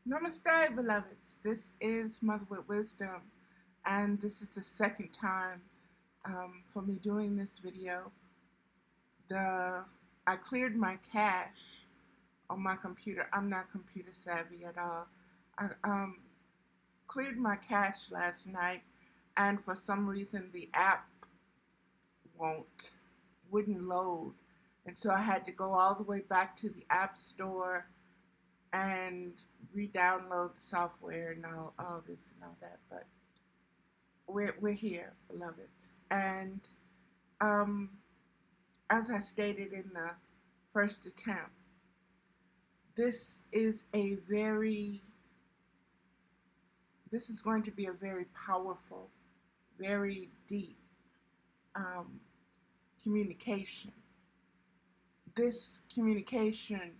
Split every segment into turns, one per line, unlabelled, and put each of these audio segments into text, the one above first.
Namaste, beloveds. This is Mother with Wisdom, and this is the second time for me doing this video. I cleared my cache on my computer. I'm not computer savvy at all. I cleared my cache last night, and for some reason the app wouldn't load, and so I had to go all the way back to the App Store and re-download the software and all this and all that. But we're here, beloveds. And as I stated in the first attempt, this is going to be a very powerful, very deep communication. This communication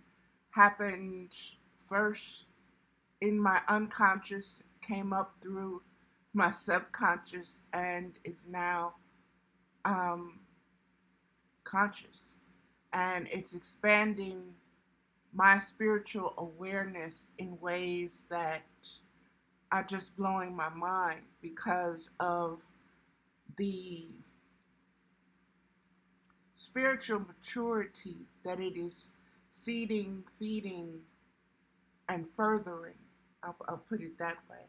happened first in my unconscious, came up through my subconscious, and is now conscious. And it's expanding my spiritual awareness in ways that are just blowing my mind because of the spiritual maturity that it is seeding, feeding, and furthering. I'll put it that way.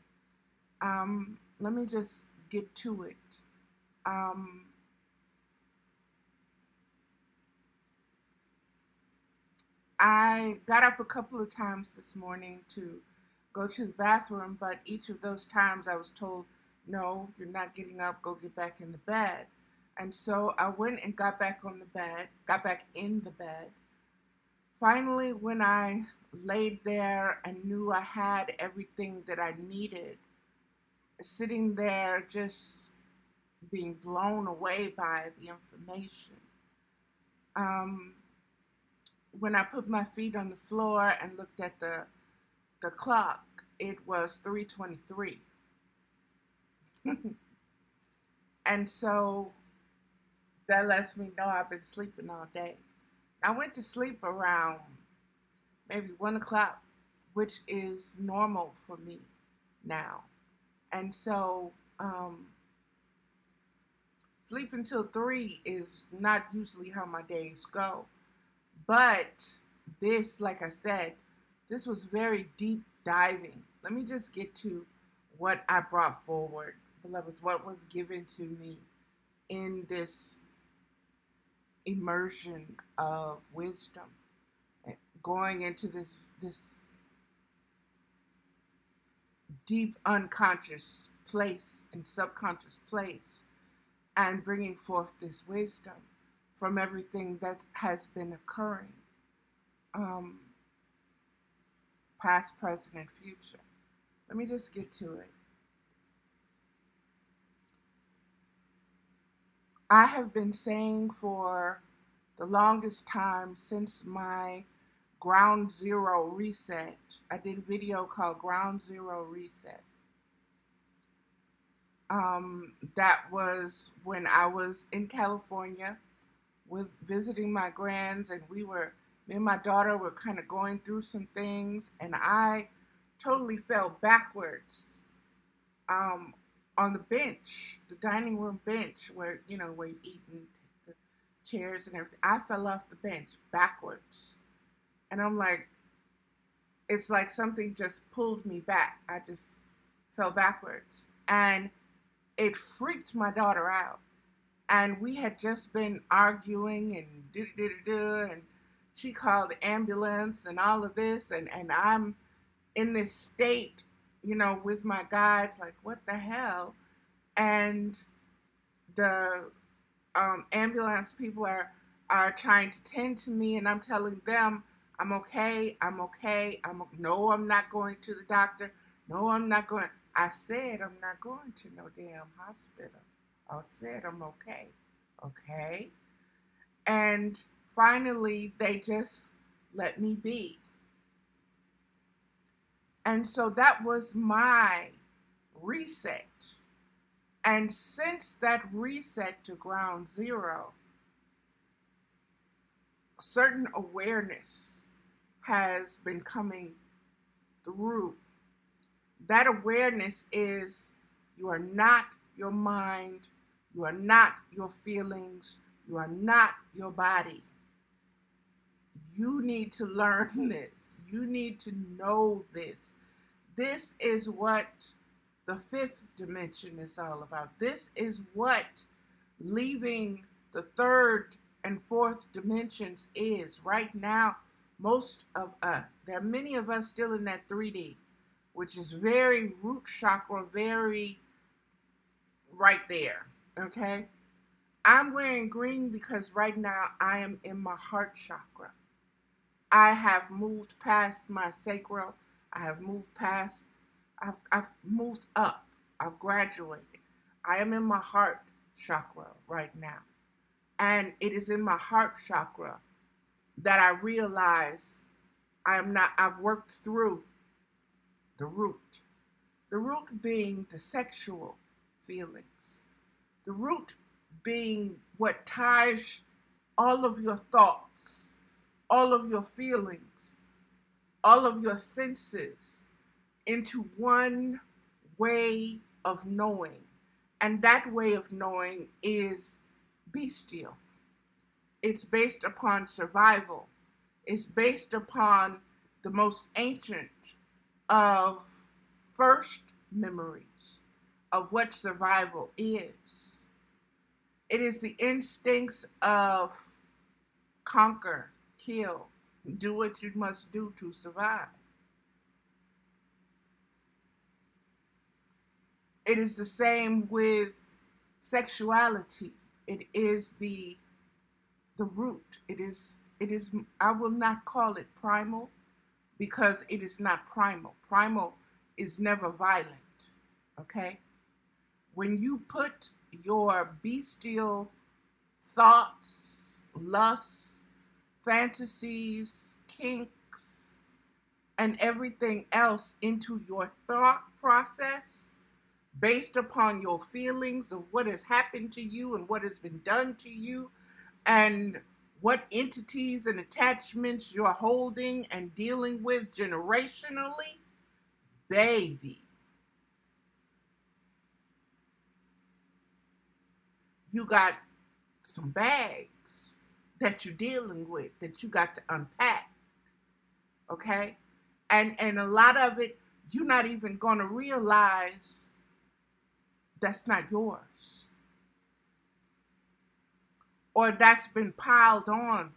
Let me just get to it. I got up a couple of times this morning to go to the bathroom, but each of those times I was told, no, you're not getting up, go get back in the bed. And so I went and got back in the bed. Finally, when I laid there and knew I had everything that I needed, sitting there just being blown away by the information. When I put my feet on the floor and looked at the clock, it was 3:23. And so that lets me know I've been sleeping all day. I went to sleep around maybe 1 o'clock, which is normal for me now. And so sleep until 3 is not usually how my days go. But this, like I said, this was very deep diving. Let me just get to what I brought forward, beloveds, what was given to me in this immersion of wisdom, going into this deep unconscious place and subconscious place, and bringing forth this wisdom from everything that has been occurring, past, present, and future. Let me just get to it. I have been saying for the longest time since my Ground Zero reset. I did a video called Ground Zero Reset. That was when I was in California with visiting my grands, and me and my daughter were kind of going through some things, and I totally fell backwards on the bench, the dining room bench where you eat and take the chairs and everything. I fell off the bench backwards, and I'm like, it's like something just pulled me back. I just fell backwards, and it freaked my daughter out. And we had just been arguing and she called the ambulance and all of this, and I'm in this state, with my guides, like, what the hell? And the ambulance people are trying to tend to me, and I'm telling them, I'm okay. No, I'm not going to the doctor. No, I'm not going. I said I'm not going to no damn hospital. I said I'm okay. Okay. And finally, they just let me be. And so that was my reset. And since that reset to ground zero, certain awareness has been coming through That awareness is you are not your mind, you are not your feelings, you are not your body. You need to learn this. You need to know this. This is what the fifth dimension is all about. This is what leaving the third and fourth dimensions is. Right now, most of us, there are many of us still in that 3D, which is very root chakra, very right there. Okay? I'm wearing green because right now I am in my heart chakra. I have moved past my sacral. I have moved past, I've moved up. I've graduated. I am in my heart chakra right now. And it is in my heart chakra that I realize I've worked through the root. The root being the sexual feelings. The root being what ties all of your thoughts, all of your feelings, all of your senses into one way of knowing. And that way of knowing is bestial. It's based upon survival. It's based upon the most ancient of first memories of what survival is. It is the instincts of conquer, kill, do what you must do to survive. It is the same with sexuality. It is the root. It is, I will not call it primal because it is not primal. Primal is never violent, okay? When you put your bestial thoughts, lusts, fantasies, kinks, and everything else into your thought process based upon your feelings of what has happened to you and what has been done to you and what entities and attachments you're holding and dealing with generationally, baby, you got some bags that you're dealing with that you got to unpack, okay? And a lot of it, you're not even going to realize that's not yours. Or that's been piled on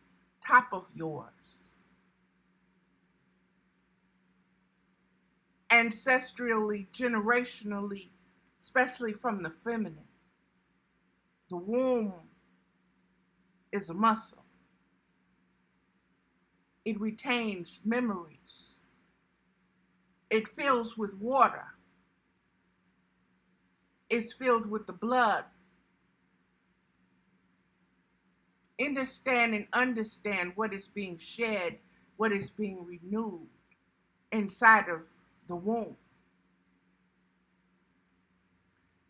top of yours. Ancestrally, generationally, especially from the feminine. The womb is a muscle. It retains memories. It fills with water. It's filled with the blood. Understand what is being shed, what is being renewed inside of the womb.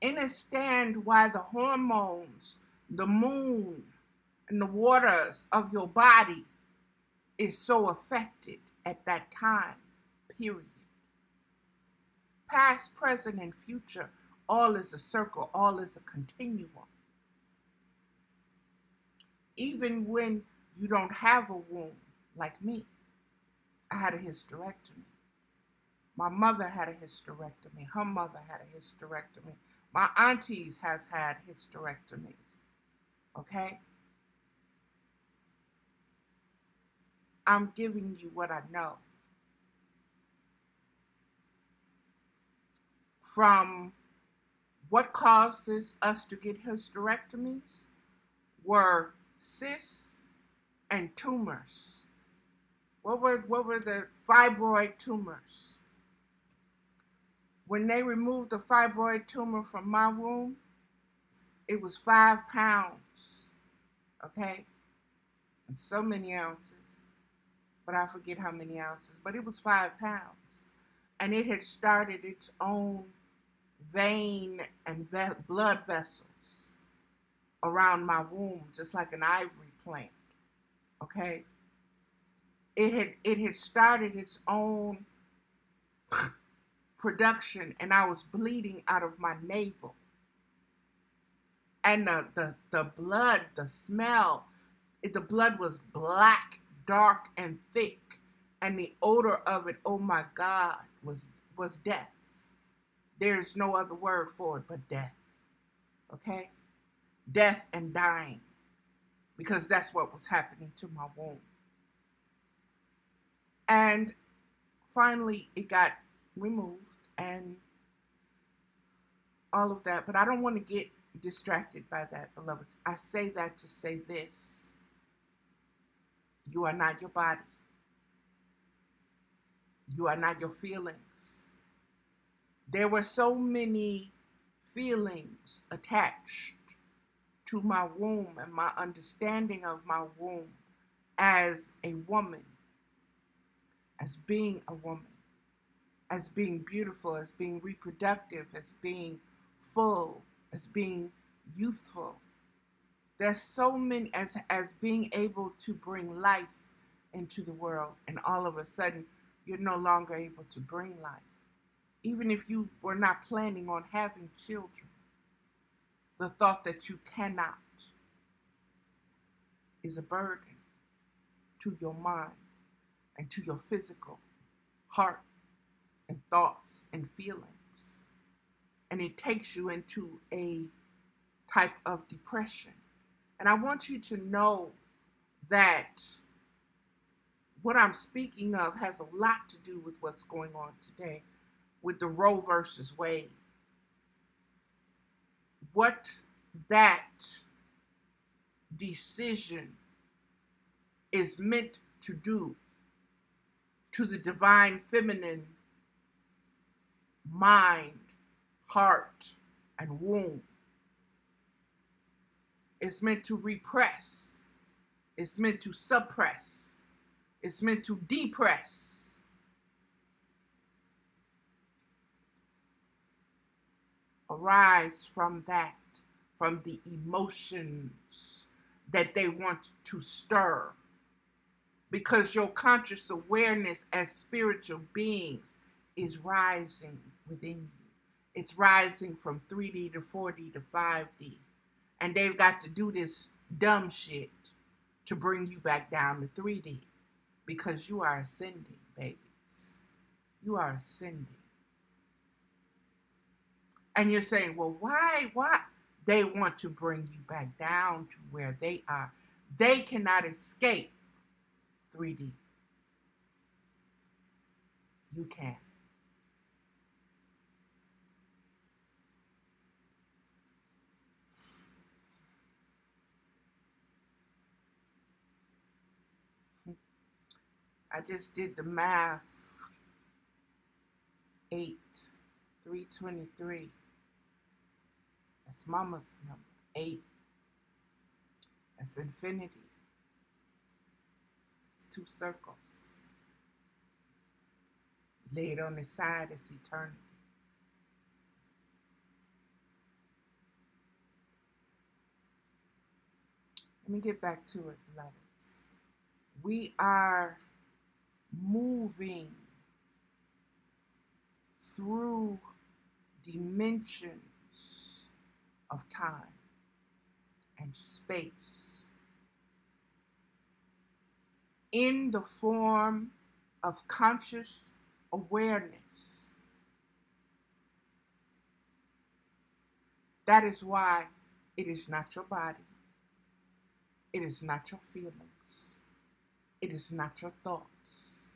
Understand why the hormones, the moon, and the waters of your body is so affected at that time, period. Past, present, and future, all is a circle, all is a continuum. Even when you don't have a womb, like me, I had a hysterectomy. My mother had a hysterectomy. Her mother had a hysterectomy. My aunties has had hysterectomies. Okay? I'm giving you what I know. From what causes us to get hysterectomies were cysts and tumors. What were the fibroid tumors? When they removed the fibroid tumor from my womb, it was 5 pounds, okay? And so many ounces, but I forget how many ounces, but it was 5 pounds. And it had started its own vein and blood vessels around my womb, just like an ivory plant, okay? It had started its own production, and I was bleeding out of my navel. And the blood, the smell, the blood was black, dark, and thick. And the odor of it, oh my God, was death. There's no other word for it but death. Okay? Death and dying. Because that's what was happening to my womb. And finally, it got removed and all of that. But I don't want to get distracted by that, beloveds. I say that to say this. You are not your body. You are not your feelings. There were so many feelings attached to my womb and my understanding of my womb as a woman, as being a woman, as being beautiful, as being reproductive, as being full, as being youthful. There's so many, as being able to bring life into the world, and all of a sudden you're no longer able to bring life. Even if you were not planning on having children, the thought that you cannot is a burden to your mind and to your physical heart and thoughts and feelings. And it takes you into a type of depression. And I want you to know that what I'm speaking of has a lot to do with what's going on today with the Roe versus Wade. What that decision is meant to do to the divine feminine mind, heart, and womb. It's meant to repress. It's meant to suppress. It's meant to depress. Arise from that, from the emotions that they want to stir. Because your conscious awareness as spiritual beings is rising within you. It's rising from 3D to 4D to 5D. And they've got to do this dumb shit to bring you back down to 3D. Because you are ascending, babies. You are ascending. And you're saying, well, why? They want to bring you back down to where they are. They cannot escape 3D. You can. I just did the math. 8, 323. That's mama's number. 8. That's infinity. It's 2 circles. Laid on his side is eternity. Let me get back to it, beloveds. We are moving through dimensions of time and space in the form of conscious awareness. That is why it is not your body. It is not your feelings. It is not your thoughts.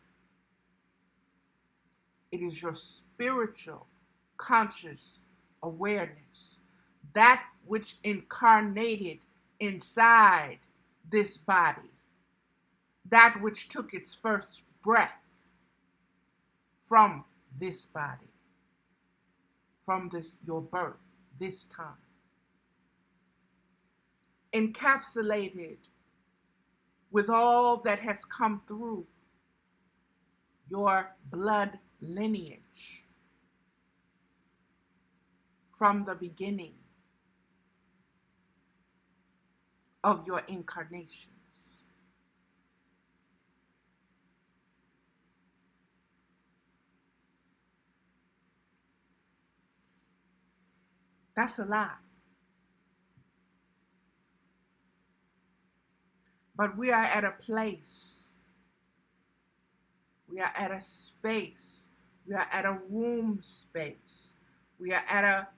It is your spiritual, conscious awareness. That which incarnated inside this body. That which took its first breath from this body. From this, your birth, this time. Encapsulated with all that has come through your blood lineage from the beginning of your incarnations. That's a lot. But we are at a place, we are at a space, we are at a womb space, we are at a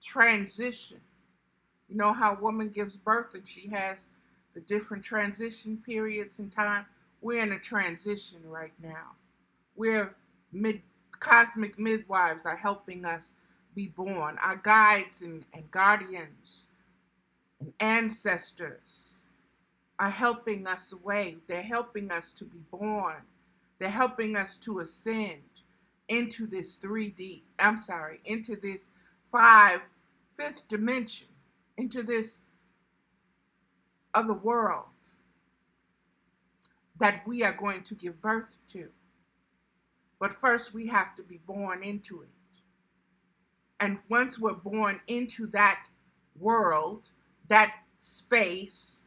transition. You know how a woman gives birth and she has the different transition periods in time? We're in a transition right now. We're cosmic midwives are helping us be born. Our guides and guardians and ancestors are helping us away. They're helping us to be born. They're helping us to ascend into this into this fifth dimension, into this other world that we are going to give birth to. But first we have to be born into it. And once we're born into that world, that space,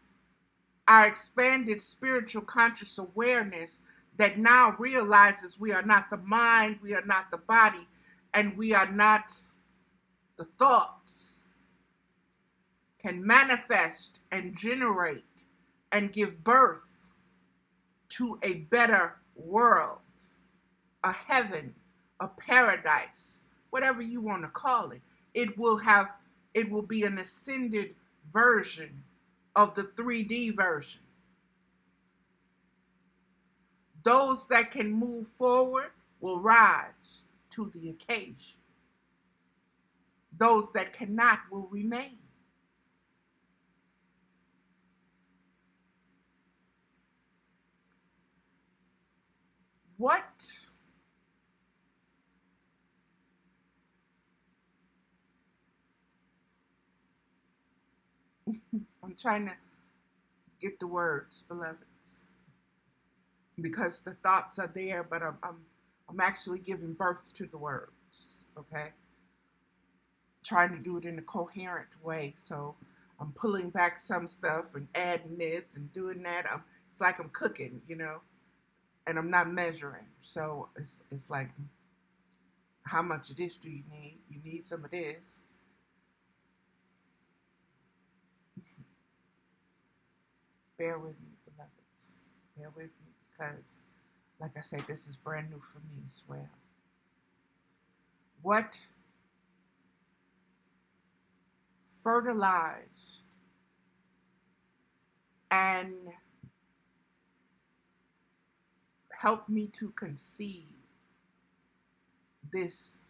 our expanded spiritual conscious awareness that now realizes we are not the mind, we are not the body, and we are not the thoughts, can manifest and generate and give birth to a better world, a heaven, a paradise, whatever you want to call it. It will be an ascended version of the 3D version. Those that can move forward will rise to the occasion. Those that cannot will remain. What I'm trying to get the words, beloveds, because the thoughts are there, but I'm actually giving birth to the words, okay? Trying to do it in a coherent way, so I'm pulling back some stuff and adding this and doing that. It's like I'm cooking, and I'm not measuring. So it's like, how much of this do you need? You need some of this. Bear with me, beloveds. Bear with me because, like I said, this is brand new for me as well. What fertilized and helped me to conceive this,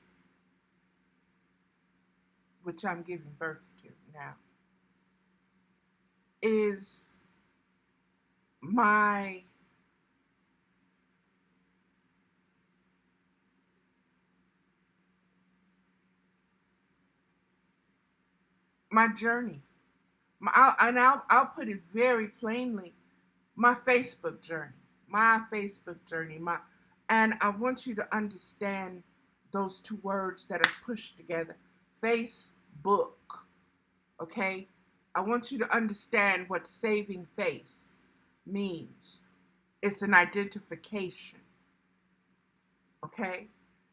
which I'm giving birth to now, is my journey. I'll put it very plainly, my Facebook journey. And I want you to understand those two words that are pushed together. Facebook, okay? I want you to understand what saving face means. It's an identification, okay?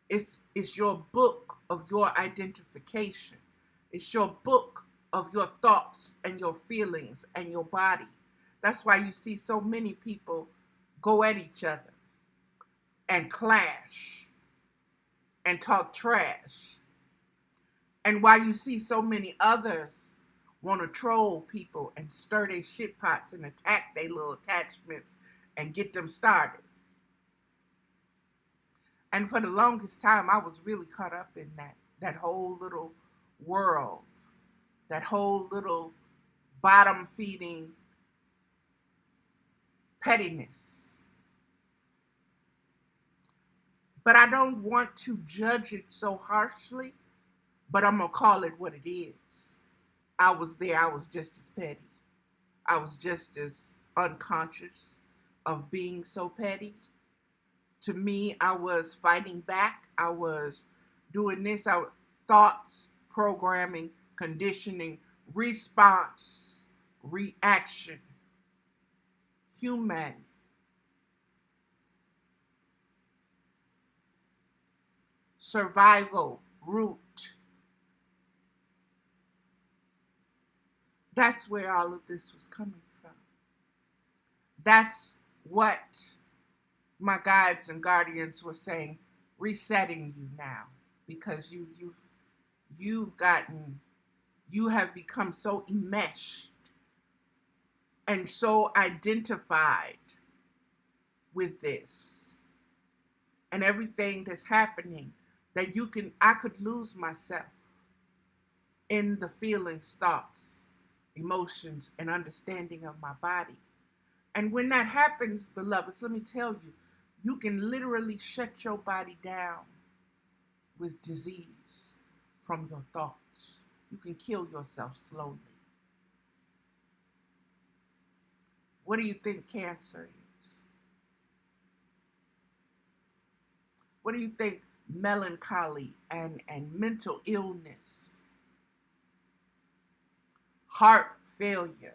It's your book of your identification. It's your book of your thoughts and your feelings and your body. That's why you see so many people go at each other and clash and talk trash. And why you see so many others want to troll people and stir their shit pots and attack their little attachments and get them started. And for the longest time, I was really caught up in that whole little world, that whole little bottom-feeding pettiness. But I don't want to judge it so harshly, but I'm going to call it what it is. I was there. I was just as petty. I was just as unconscious of being so petty. To me, I was fighting back. I was doing this. Thoughts, programming, conditioning, response, reaction, human. survival route. That's where all of this was coming from. That's what my guides and guardians were saying, resetting you now, because you have become so enmeshed and so identified with this and everything that's happening that I could lose myself in the feelings, thoughts, emotions, and understanding of my body. And when that happens, beloveds, let me tell you, you can literally shut your body down with disease from your thoughts. You can kill yourself slowly. What do you think cancer is? What do you think melancholy and mental illness, heart failure?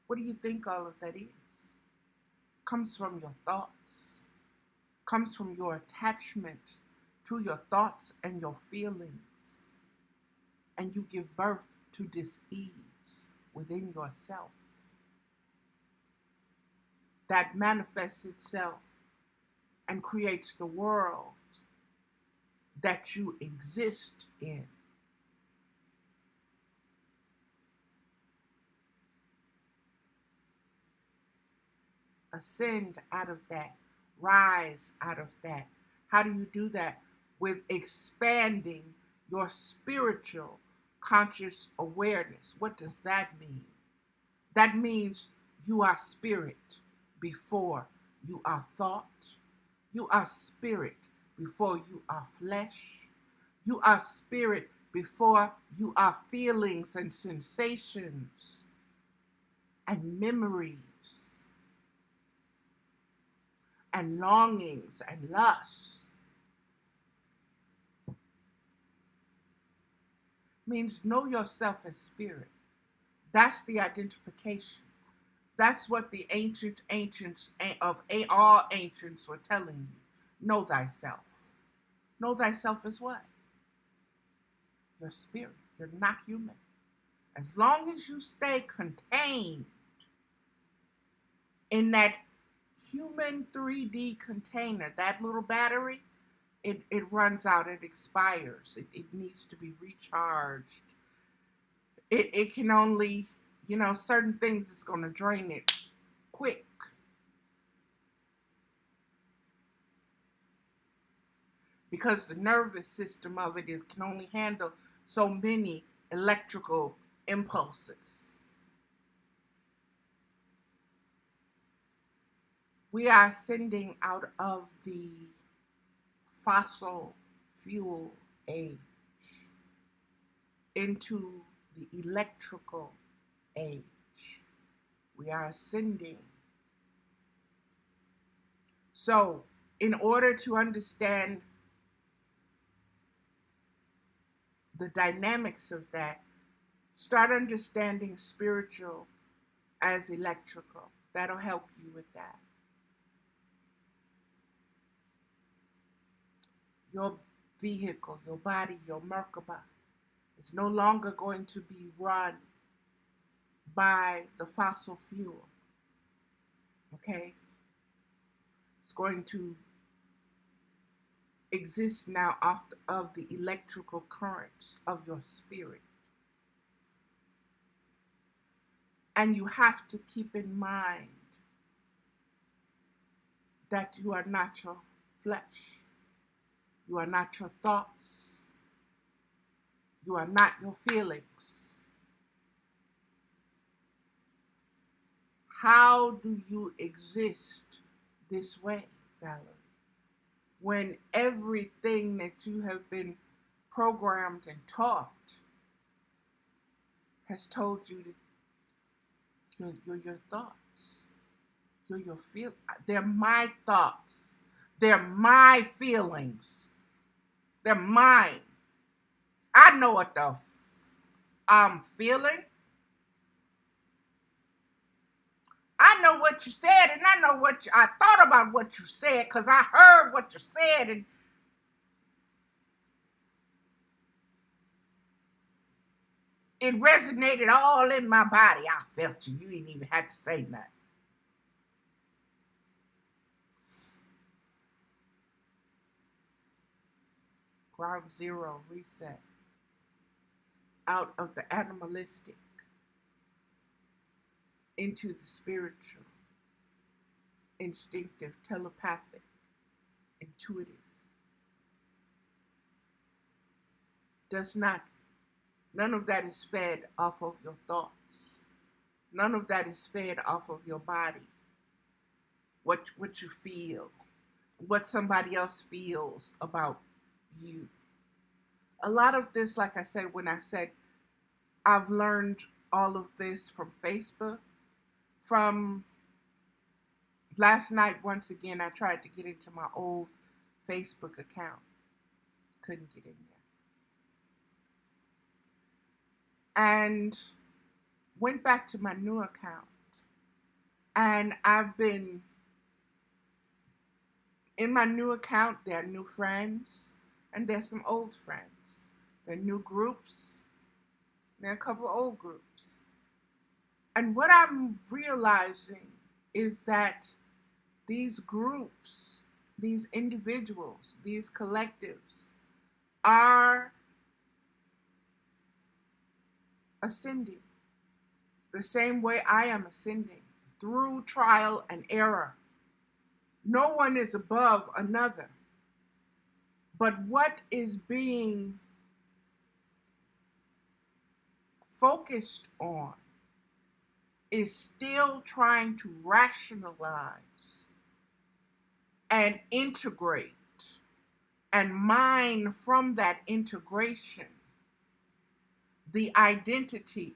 What do you think all of that is? Comes from your thoughts, comes from your attachment to your thoughts and your feelings. And you give birth to dis-ease within yourself. That manifests itself and creates the world that you exist in. Ascend out of that, rise out of that. How do you do that? With expanding your spiritual conscious awareness. What does that mean? That means you are spirit before you are thought. You are spirit before you are flesh. You are spirit before you are feelings and sensations and memories and longings and lusts. Means know yourself as spirit. That's the identification. That's what the ancients of all ancients were telling you. Know thyself. Know thyself as what? Your spirit. You're not human. As long as you stay contained in that human 3D container, that little battery, it runs out, it expires. It needs to be recharged. It can only, certain things is going to drain it quick. Because the nervous system of it can only handle so many electrical impulses. We are ascending out of the fossil fuel age into the electrical age. We are ascending. So, in order to understand the dynamics of that, start understanding spiritual as electrical. That'll help you with that. Your vehicle, your body, your Merkaba is no longer going to be run by the fossil fuel. Okay? It's going to exist now off of the electrical currents of your spirit. And you have to keep in mind that you are not your flesh. You are not your thoughts. You are not your feelings. How do you exist this way, Valerie, when everything that you have been programmed and taught has told you that you're your thoughts, you're your feelings? They're my thoughts. They're my feelings. They're mine. I know what I'm feeling. I know what what you said, and I know I thought about what you said because I heard what you said, and it resonated all in my body. I felt you. You didn't even have to say nothing. Ground zero, reset. Out of the animalistic into the spiritual, instinctive, telepathic, intuitive. None of that is fed off of your thoughts. None of that is fed off of your body. What you feel, what somebody else feels about you. A lot of this, like I said, when I said I've learned all of this from Facebook, from last night, once again, I tried to get into my old Facebook account. Couldn't get in there. And went back to my new account. And I've been, in my new account, there are new friends, and there's some old friends. There are new groups, there are a couple of old groups. And what I'm realizing is that these groups, these individuals, these collectives are ascending the same way I am ascending, through trial and error. No one is above another. But what is being focused on is still trying to rationalize and integrate and mine from that integration the identity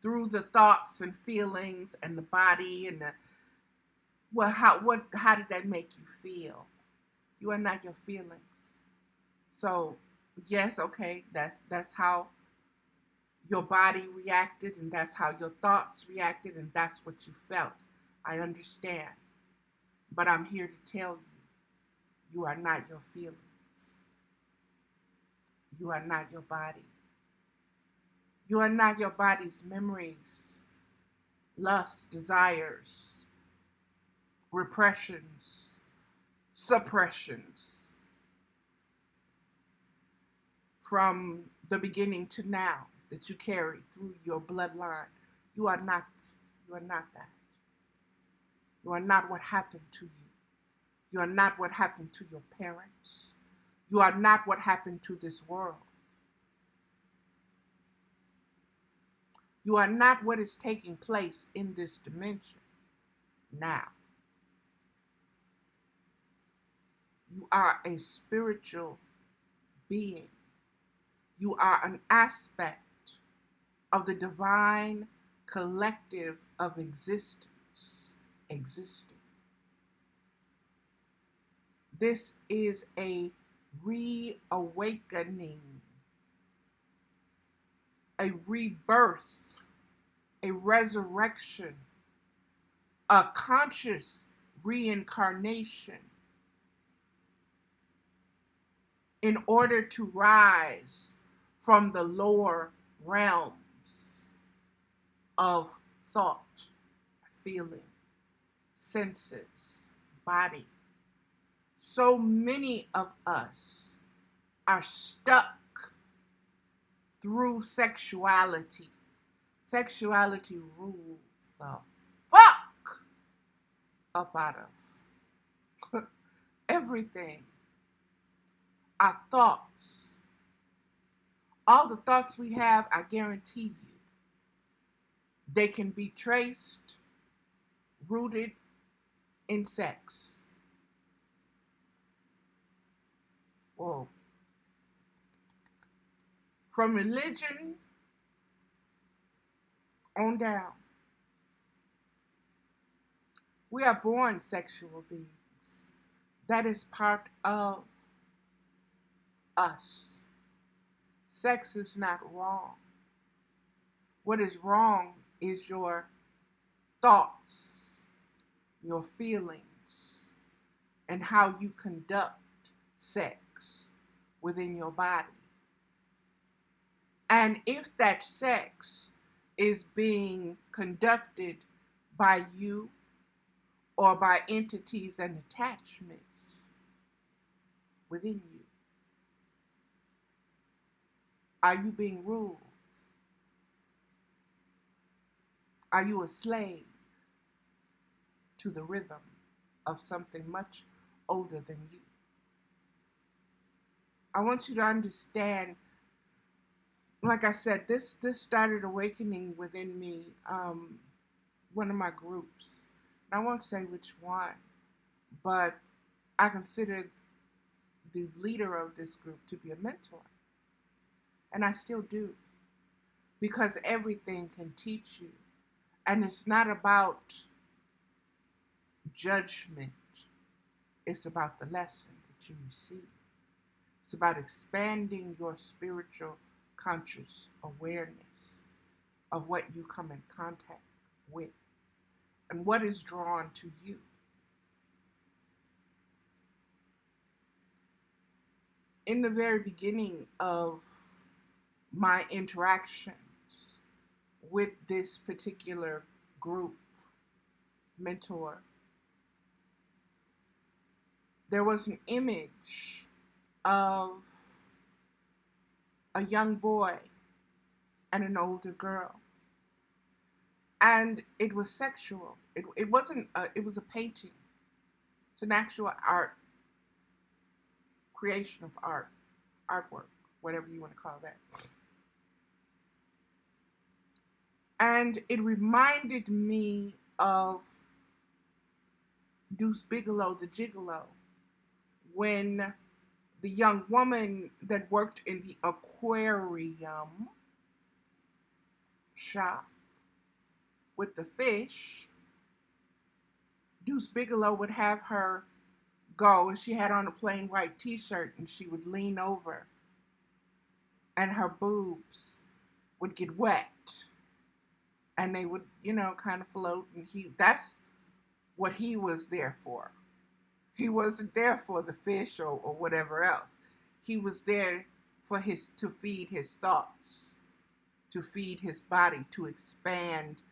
through the thoughts and feelings and the body and how did that make you feel? You are not your feelings. So yes, okay, that's how your body reacted, and that's how your thoughts reacted, and that's what you felt. I understand. But I'm here to tell you, you are not your feelings. You are not your body. You are not your body's memories, lusts, desires, repressions, suppressions from the beginning to now that you carry through your bloodline. You are not that. You are not what happened to you. You are not what happened to your parents. You are not what happened to this world. You are not what is taking place in this dimension now. You are a spiritual being. You are an aspect of the divine collective of existence, existing. This is a reawakening, a rebirth, a resurrection, a conscious reincarnation in order to rise from the lower realms of thought, feeling, senses, body. So many of us are stuck through sexuality. Sexuality rules the fuck up out of everything. Our thoughts. All the thoughts we have, I guarantee you, they can be traced, rooted in sex. Whoa. From religion on down. We are born sexual beings. That is part of us. Sex is not wrong. What is wrong is your thoughts, your feelings, and how you conduct sex within your body. And if that sex is being conducted by you or by entities and attachments within you, are you being ruled? Are you a slave to the rhythm of something much older than you? I want you to understand, like I said, this started awakening within me, one of my groups. And I won't say which one, but I consider the leader of this group to be a mentor. And I still do, because everything can teach you. And it's not about judgment. It's about the lesson that you receive. It's about expanding your spiritual conscious awareness of what you come in contact with and what is drawn to you. In the very beginning of my interactions with this particular group mentor, there was an image of a young boy and an older girl. And it was sexual. It wasn't, it was a painting. It's an actual art, creation of art, artwork, whatever you want to call that. And it reminded me of Deuce Bigalow, the Gigolo, when the young woman that worked in the aquarium shop with the fish, Deuce Bigalow would have her go, and she had on a plain white t-shirt, and she would lean over, and her boobs would get wet, and they would, kind of float, and that's what he was there for. He wasn't there for the fish or whatever else. He was there for to feed his thoughts, to feed his body, to expand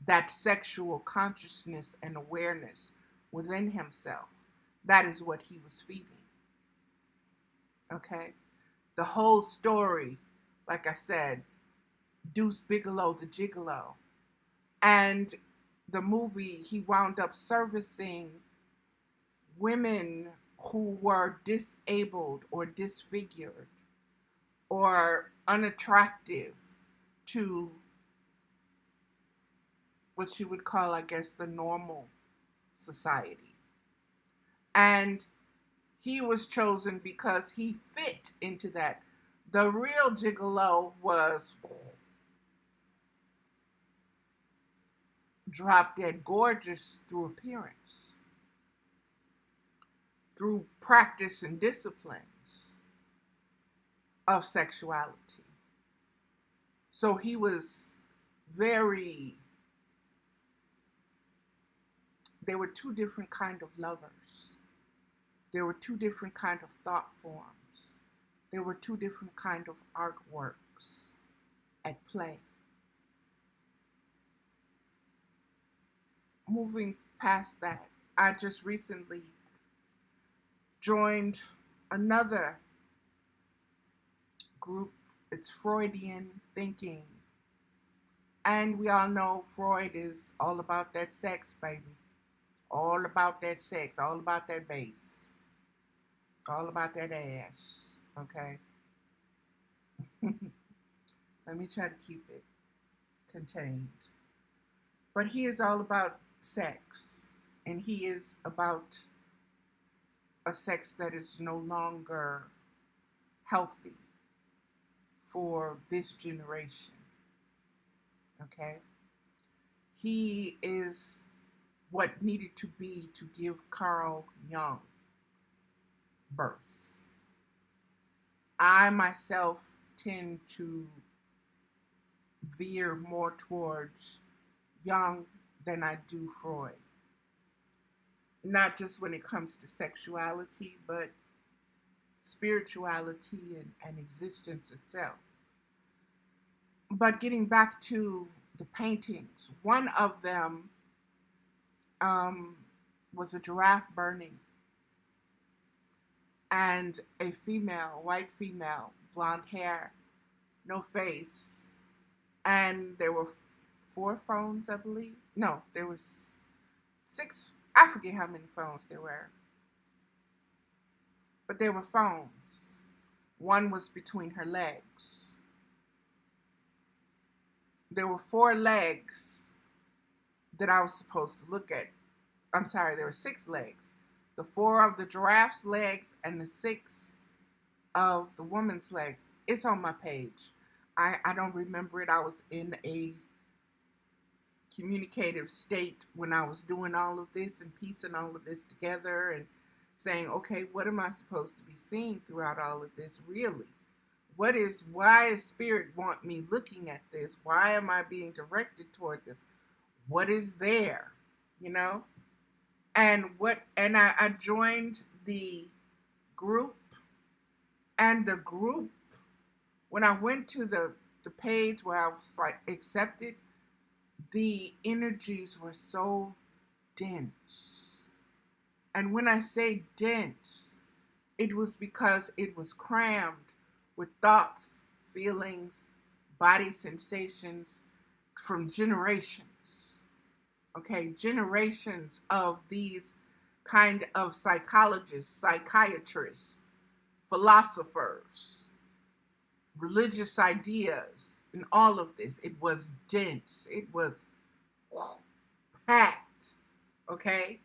that sexual consciousness and awareness within himself. That is what he was feeding. Okay? The whole story, like I said, Deuce Bigalow, the Gigolo. And the movie, he wound up servicing women who were disabled or disfigured or unattractive to what you would call, I guess, the normal society. And he was chosen because he fit into that. The real Gigolo was drop dead gorgeous through appearance, through practice and disciplines of sexuality. So he was they were two different kind of lovers. There were two different kind of thought forms. There were two different kind of artworks at play. Moving past that, I just recently joined another group. It's Freudian thinking. And we all know Freud is all about that sex, baby. All about that sex, all about that bass. All about that ass, okay? Let me try to keep it contained. But he is all about sex, and he is about a sex that is no longer healthy for this generation, okay? He is what needed to be to give Carl Jung birth. I myself tend to veer more towards Jung than I do Freud. Not just when it comes to sexuality, but spirituality and existence itself. But getting back to the paintings, one of them um, was a giraffe burning, and a female, white female, blonde hair, no face, and there were four phones, I believe. No, there was six. I forget how many phones there were, but there were phones. One was between her legs. There were four legs that I was supposed to look at. I'm sorry, there were six legs. The four of the giraffe's legs and the six of the woman's legs. It's on my page. I don't remember it. I was in a communicative state when I was doing all of this and piecing all of this together and saying, okay, what am I supposed to be seeing throughout all of this really? Why is spirit want me looking at this? Why am I being directed toward this? What is there? You know? And I joined the group, and the group, when I went to the page where I was like accepted, the energies were so dense. And when I say dense, it was because it was crammed with thoughts, feelings, body sensations from generations. Okay, generations of these kind of psychologists, psychiatrists, philosophers, religious ideas, and all of this. It was dense. It was packed. Okay?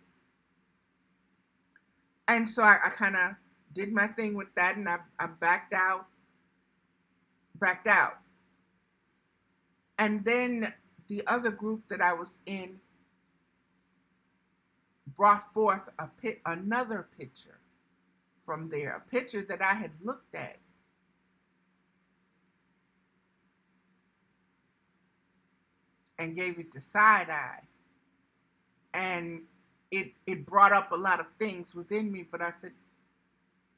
And so I kind of did my thing with that, and I backed out. And then the other group that I was in brought forth another picture from there, a picture that I had looked at. And gave it the side eye. And it brought up a lot of things within me, but I said,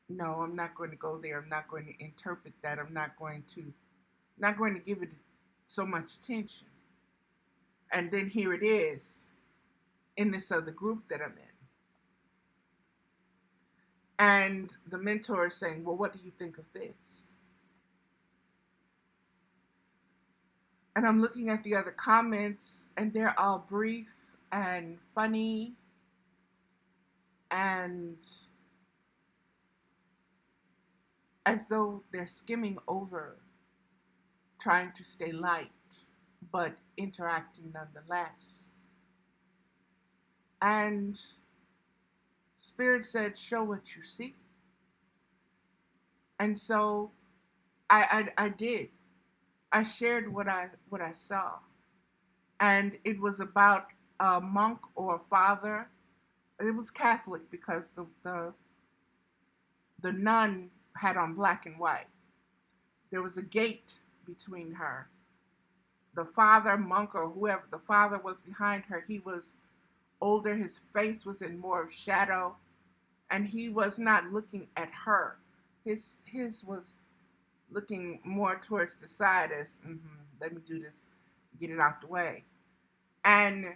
no, I'm not going to go there. I'm not going to interpret that. I'm not going to give it so much attention. And then here it is in this other group that I'm in. And the mentor is saying, well, what do you think of this? And I'm looking at the other comments, and they're all brief and funny and as though they're skimming over, trying to stay light, but interacting nonetheless. And Spirit said, show what you see. And so I did. I shared what I saw. And it was about a monk or a father. It was Catholic because the nun had on black and white. There was a gate between her. The father, monk, or whoever the father was behind her, he was older. His face was in more of shadow, and he was not looking at her. His was looking more towards the side as, let me do this, get it out the way. And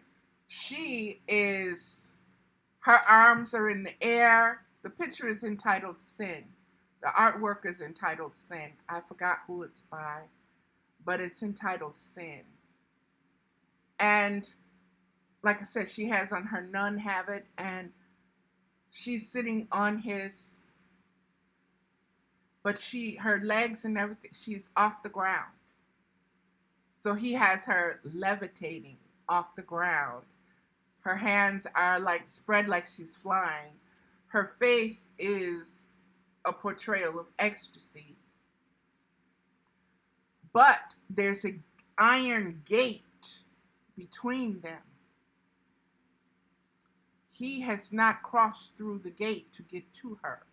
her arms are in the air. The picture is entitled Sin. The artwork is entitled Sin. I forgot who it's by, but it's entitled Sin. And like I said, she has on her nun habit, and she's sitting on his, but her legs and everything, she's off the ground. So he has her levitating off the ground. Her hands are like spread like she's flying. Her face is a portrayal of ecstasy. But there's an iron gate between them. He has not crossed through the gate to get to her.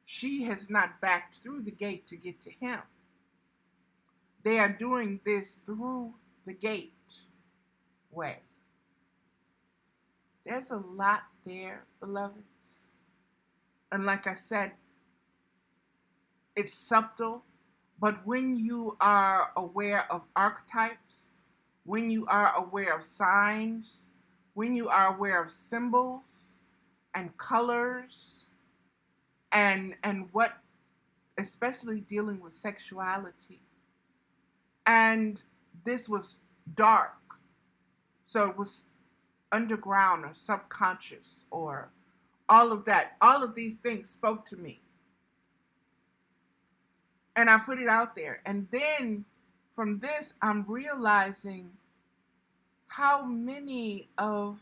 She has not backed through the gate to get to him. They are doing this through the gate way. There's a lot there, beloveds. And like I said, it's subtle, but when you are aware of archetypes, when you are aware of signs, when you are aware of symbols and colors and what, especially dealing with sexuality. And this was dark. So it was underground or subconscious or all of that. All of these things spoke to me. And I put it out there. And then from this, I'm realizing how many of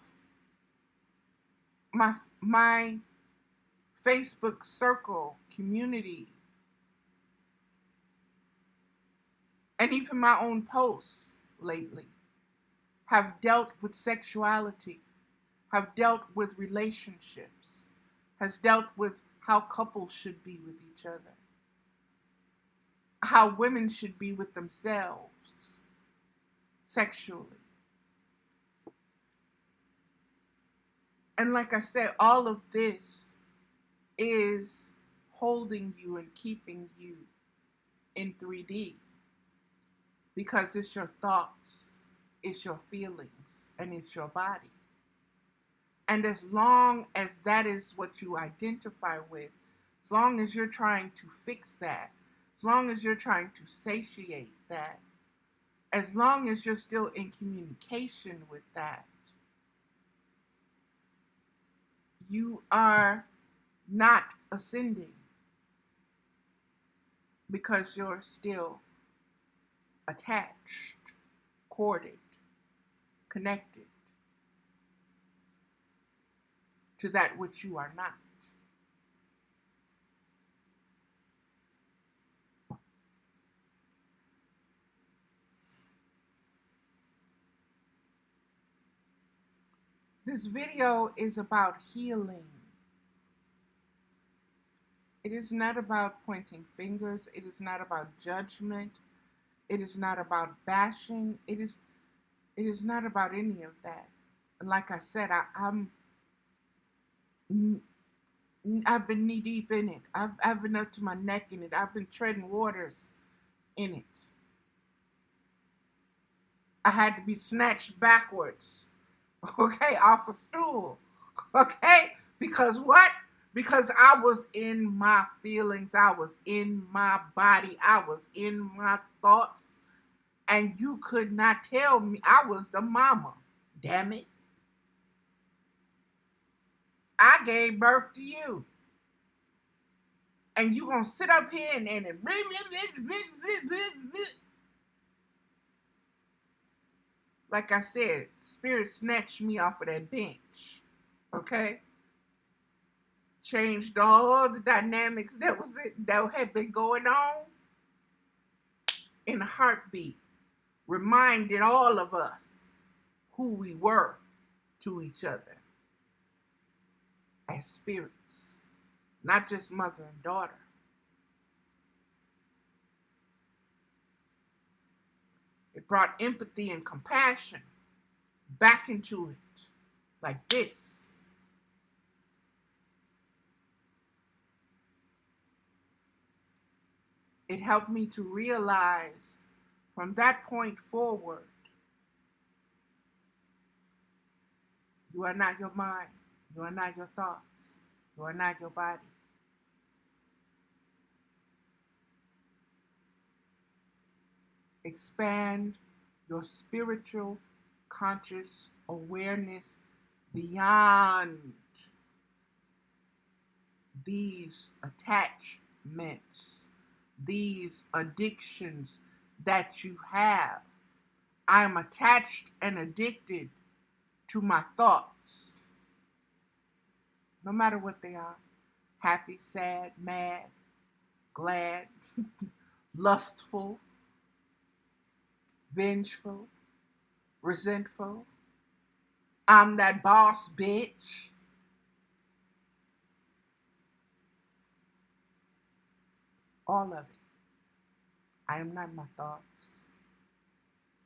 my Facebook circle community and even my own posts lately have dealt with sexuality, have dealt with relationships, has dealt with how couples should be with each other, how women should be with themselves sexually. And like I said, all of this is holding you and keeping you in 3D because it's your thoughts, it's your feelings, and it's your body. And as long as that is what you identify with, as long as you're trying to fix that, as long as you're trying to satiate that, as long as you're still in communication with that, you are not ascending because you're still attached, corded, connected to that which you are not. This video is about healing. It is not about pointing fingers. It is not about judgment. It is not about bashing. It is not about any of that. And like I said, I've been knee deep in it. I've been up to my neck in it. I've been treading waters in it. I had to be snatched backwards, okay, off a stool, okay? Because what? Because I was in my feelings. I was in my body. I was in my thoughts. And you could not tell me I was the mama. Damn it. I gave birth to you. And you gonna sit up here and like I said, spirit snatched me off of that bench. Okay? Changed all the dynamics that had been going on in a heartbeat. Reminded all of us who we were to each other as spirits, not just mother and daughter. It brought empathy and compassion back into it, like this. It helped me to realize from that point forward, you are not your mind, you are not your thoughts, you are not your body. Expand your spiritual conscious awareness beyond these attachments, these addictions that you have. I am attached and addicted to my thoughts, no matter what they are. Happy, sad, mad, glad, lustful, vengeful, resentful. I'm that boss bitch. All of it. I am not my thoughts.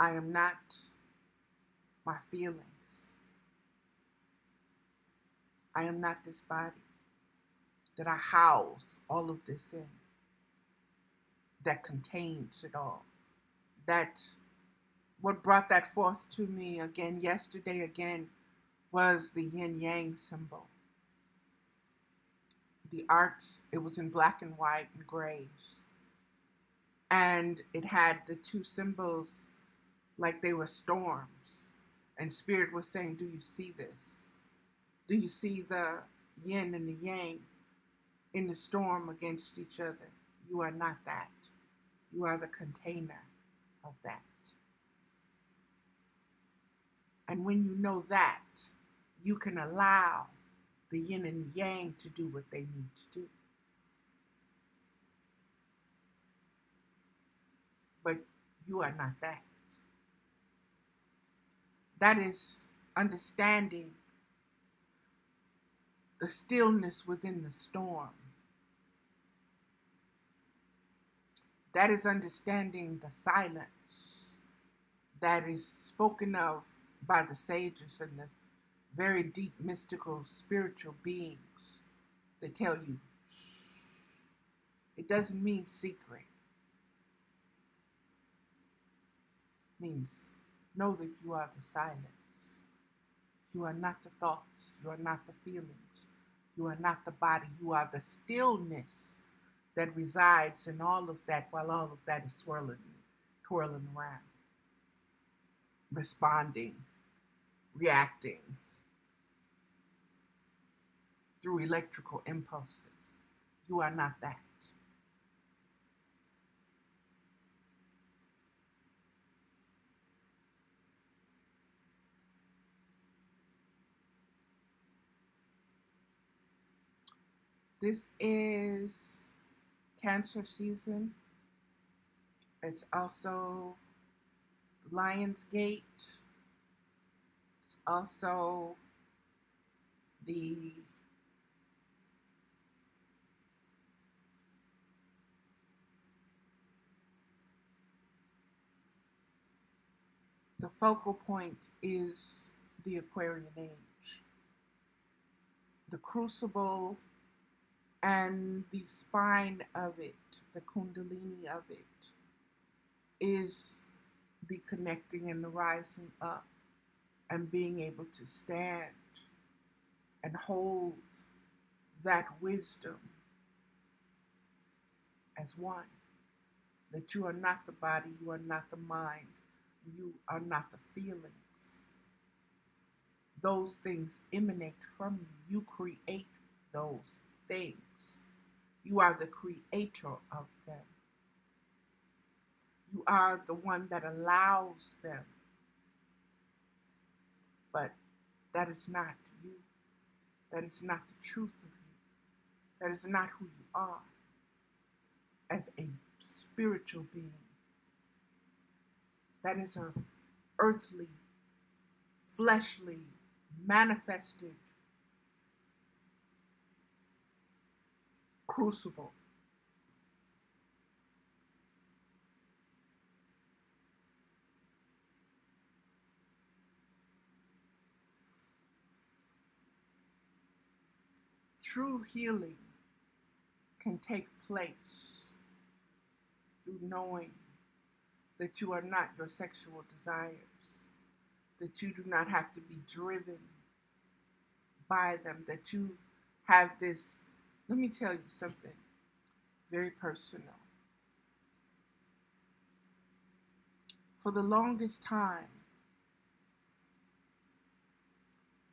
I am not my feelings. I am not this body, that I house all of this in, that contains it all. That what brought that forth to me again yesterday again was the yin yang symbol. The arts, it was in black and white and grays. And it had the two symbols like they were storms. And Spirit was saying, do you see this? Do you see the yin and the yang in the storm against each other? You are not that. You are the container of that. And when you know that, you can allow the yin and the yang to do what they need to do. But you are not that. That is understanding the stillness within the storm. That is understanding the silence that is spoken of by the sages and the very deep mystical spiritual beings that tell you it doesn't mean secret. It means know that you are the silence. You are not the thoughts. You are not the feelings. You are not the body. You are the stillness that resides in all of that while all of that is twirling around, responding, reacting through electrical impulses. You are not that. This is Cancer season. It's also Lionsgate. It's also the focal point is the Aquarian age. The crucible and the spine of it, the kundalini of it, is the connecting and the rising up and being able to stand and hold that wisdom as one. That you are not the body, you are not the mind, you are not the feelings. Those things emanate from you. You create those things. You are the creator of them. You are the one that allows them. But that is not you. That is not the truth of you. That is not who you are as a spiritual being. That is an earthly, fleshly, manifested crucible. True healing can take place through knowing that you are not your sexual desires, that you do not have to be driven by them, that you have this. Let me tell you something very personal. For the longest time,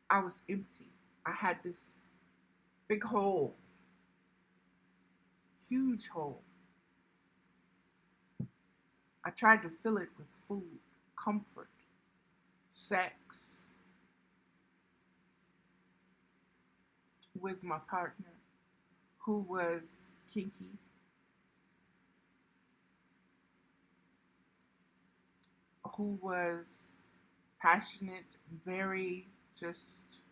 I was empty. I had this big hole, huge hole. I tried to fill it with food, comfort, sex, with my partner, who was kinky, who was passionate, very just.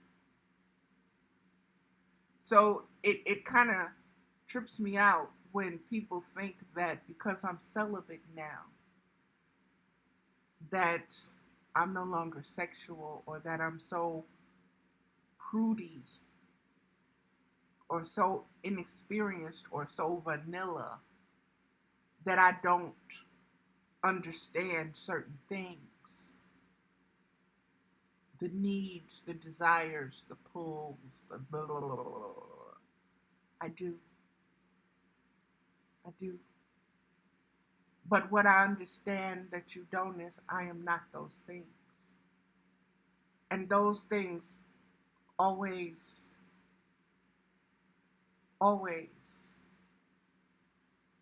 So it kind of trips me out when people think that because I'm celibate now, that I'm no longer sexual or that I'm so prudy or so inexperienced or so vanilla that I don't understand certain things. The needs, the desires, the pulls, the blah, blah, blah, blah, blah. I do. I do. But what I understand that you don't is I am not those things. And those things always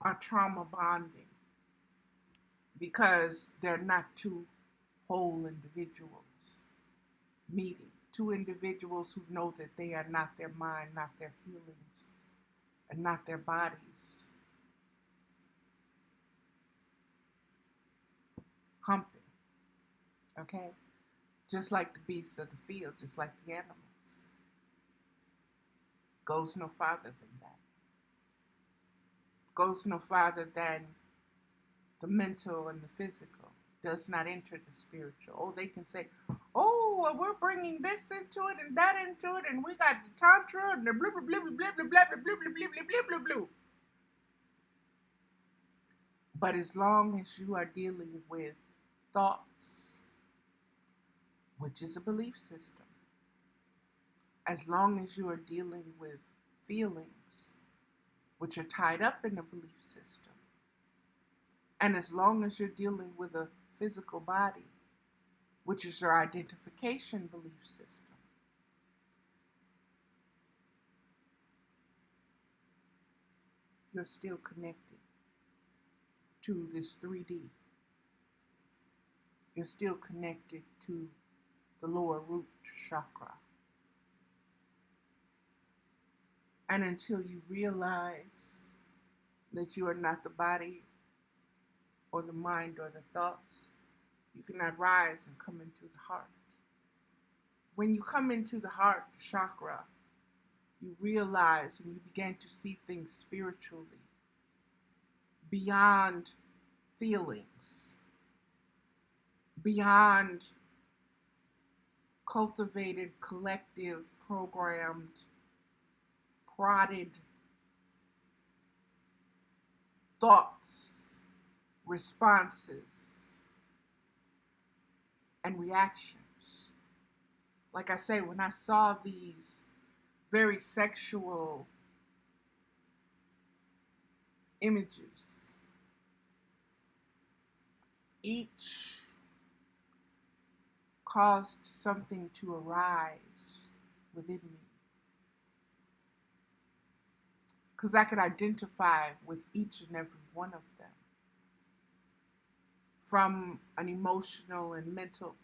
are trauma bonding because they're not two whole individuals meeting. Two individuals who know that they are not their mind, not their feelings, and not their bodies. Humping. Okay? Just like the beasts of the field, just like the animals. Goes no farther than that. Goes no farther than the mental and the physical. Does not enter the spiritual. Oh, they can say, oh, well, we're bringing this into it and that into it, and we got the tantra and the blah, blah, blah, blah, blah, blah, blah, blah, blah, blah, blah, blah, blah, blah. But as long as you are dealing with thoughts, which is a belief system, as long as you are dealing with feelings, which are tied up in a belief system, and as long as you're dealing with a physical body, which is your identification belief system, you're still connected to this 3D. You're still connected to the lower root chakra. And until you realize that you are not the body or the mind or the thoughts, you cannot rise and come into the heart. When you come into the heart chakra, you realize and you begin to see things spiritually, beyond feelings, beyond cultivated, collective, programmed, prodded thoughts, responses, and reactions. Like I say, when I saw these very sexual images, each caused something to arise within me. Because I could identify with each and every one of them from an emotional and mental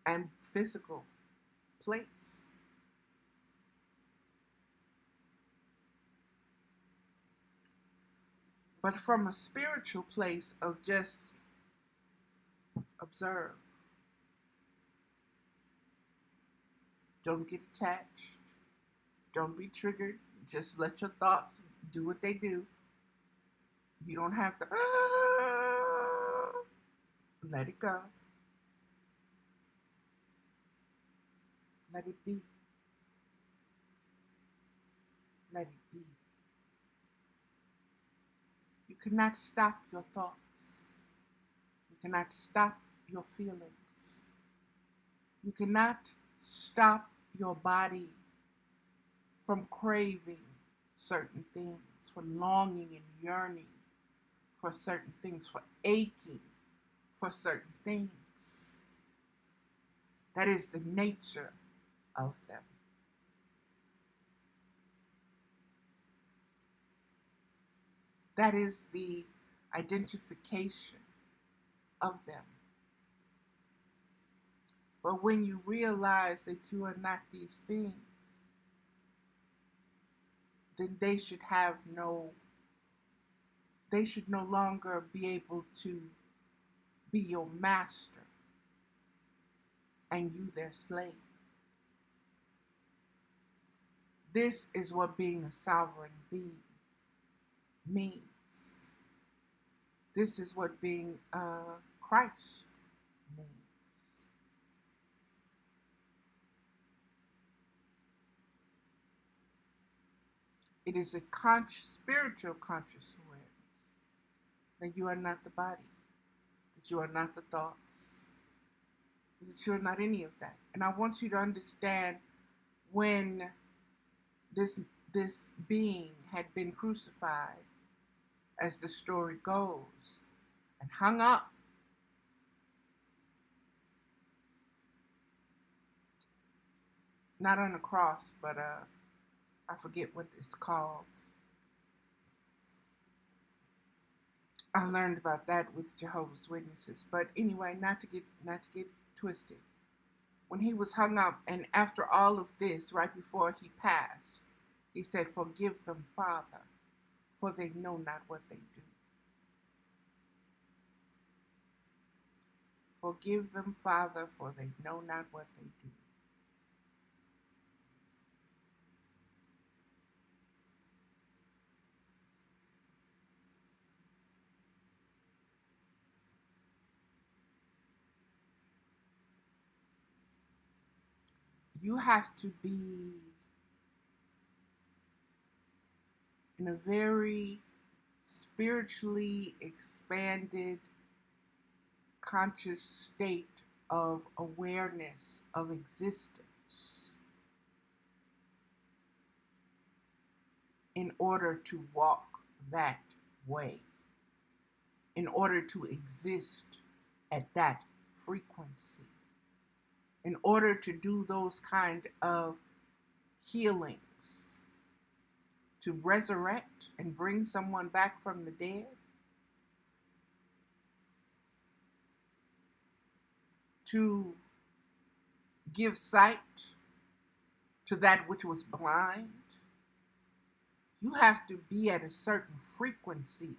and physical place. But from a spiritual place of just observe. Don't get attached. Don't be triggered. Just let your thoughts do what they do. You don't have to let it go. Let it be. Let it be. You cannot stop your thoughts. You cannot stop your feelings. You cannot stop your body from craving certain things, for longing and yearning for certain things, for aching for certain things. That is the nature of them. That is the identification of them. But when you realize that you are not these things, then they should no longer be able to be your master and you their slave. This is what being a sovereign being means. This is what being Christ means. It is a spiritual conscious awareness that you are not the body, that you are not the thoughts, that you are not any of that. And I want you to understand when this being had been crucified, as the story goes, and hung up, not on a cross, but I forget what it's called. I learned about that with Jehovah's Witnesses. But anyway, not to get twisted. When he was hung up, and after all of this, right before he passed, he said, "Forgive them, Father, for they know not what they do." Forgive them, Father, for they know not what they do. You have to be in a very spiritually expanded, conscious state of awareness of existence in order to walk that way, in order to exist at that frequency, in order to do those kind of healings, to resurrect and bring someone back from the dead, to give sight to that which was blind. You have to be at a certain frequency,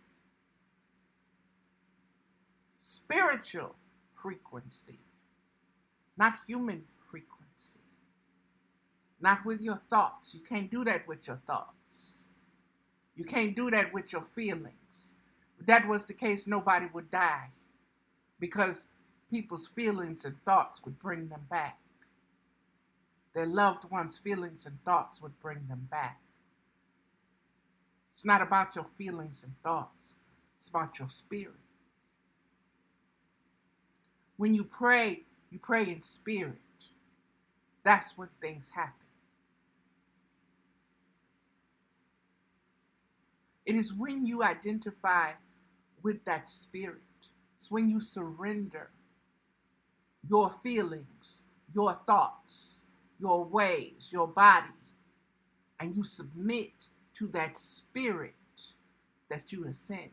spiritual frequency, not human frequency, not with your thoughts. You can't do that with your thoughts. You can't do that with your feelings. If that was the case, nobody would die, because people's feelings and thoughts would bring them back. Their loved ones' feelings and thoughts would bring them back. It's not about your feelings and thoughts. It's about your spirit. When you pray in spirit. That's when things happen. It is when you identify with that spirit. It's when you surrender your feelings, your thoughts, your ways, your body, and you submit to that spirit that you ascend.